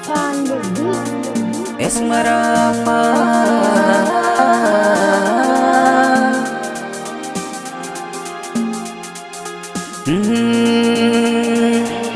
on the beat. Esmeralda.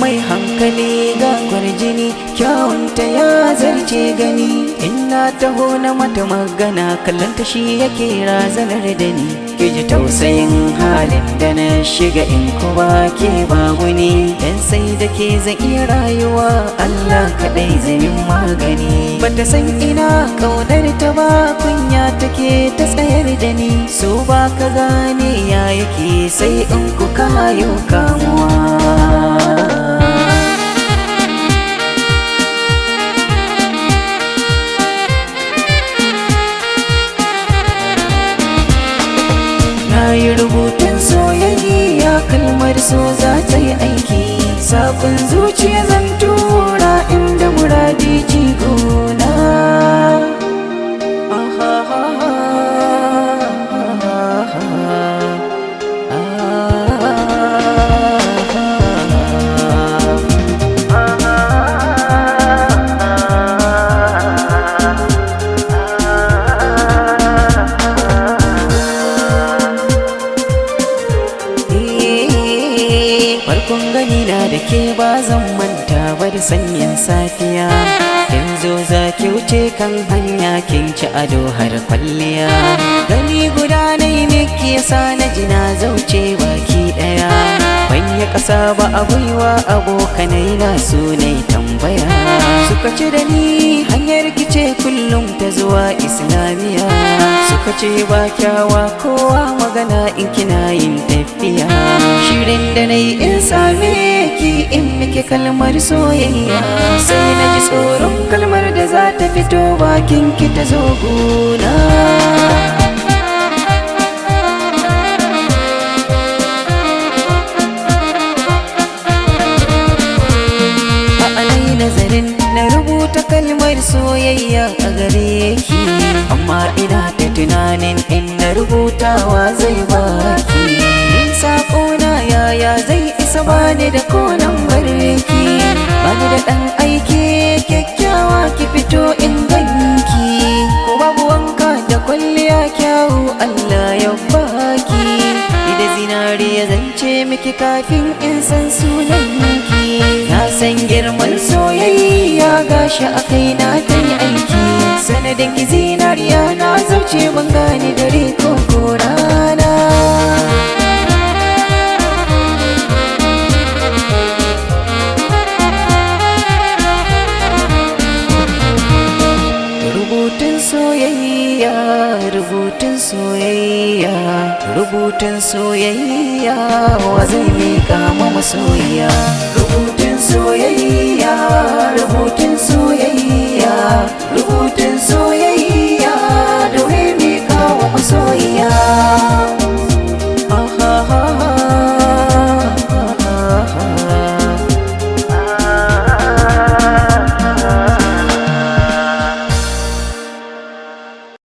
Mai hankali ga kwarjini, kyawunta ya zarce gani. Ina taho na mata magana, kallonta shi yake razanar da ni. Ki ji tausayin halin da na shiga, in ku ba ke ba wani. Dan sai da ke zan iya rayuwa, Allah kaɗai zai min magani. Bata san ina ƙaunar ta ba, kunya take ta tsayar da ni. So ba ka gane ya yake sai in ku kayo kamuwa. Nayi rubutun soyayya, kalmar so za ta yi aiki. Sakon zuciya zan tura inda muradi jigona. Farkon gani na da ke ba zan manta ba da sanyin safiya. Kin zo za ki wuce kan hanya, kin ci ado har kwalliya. Gani guda na yi miki yasa na ji na zauce baki ɗaya. Banya ƙasa ba a gwiwa, abokanai na su ne tambaya. Suka ce da ni hanyar kice kullum ta zuwa Islamiya. Suka ce ba kyawa kowa magana in kina yin tafiya. Shirin da na yi in same ki in miki kalmar soyayya, sai na ji tsoron kalmar da za ta fito bakin ki ta zo guna. Nazarin na rubuta kalmar soyayya a gare ki, amma ina ta tunanin in na rubutawa zai baki. In saƙona yaya zai isa, bani da konan barki. Bani da ɗan aiki kyakkyawa ki fito in ganki. Ko babu wanka da kwalliya kyawu Allah ya baki. Ni da zinariya zance miki kafin in san sunanki. Na san girman soyayya gashi a kai na ta yi aiki. Sanadin ki zinariya na zauce ban gane dare ko rana. Rubutun soyayya, rubutun soyayya, rubutun soyayya, wa zai miƙa ma masoyiya.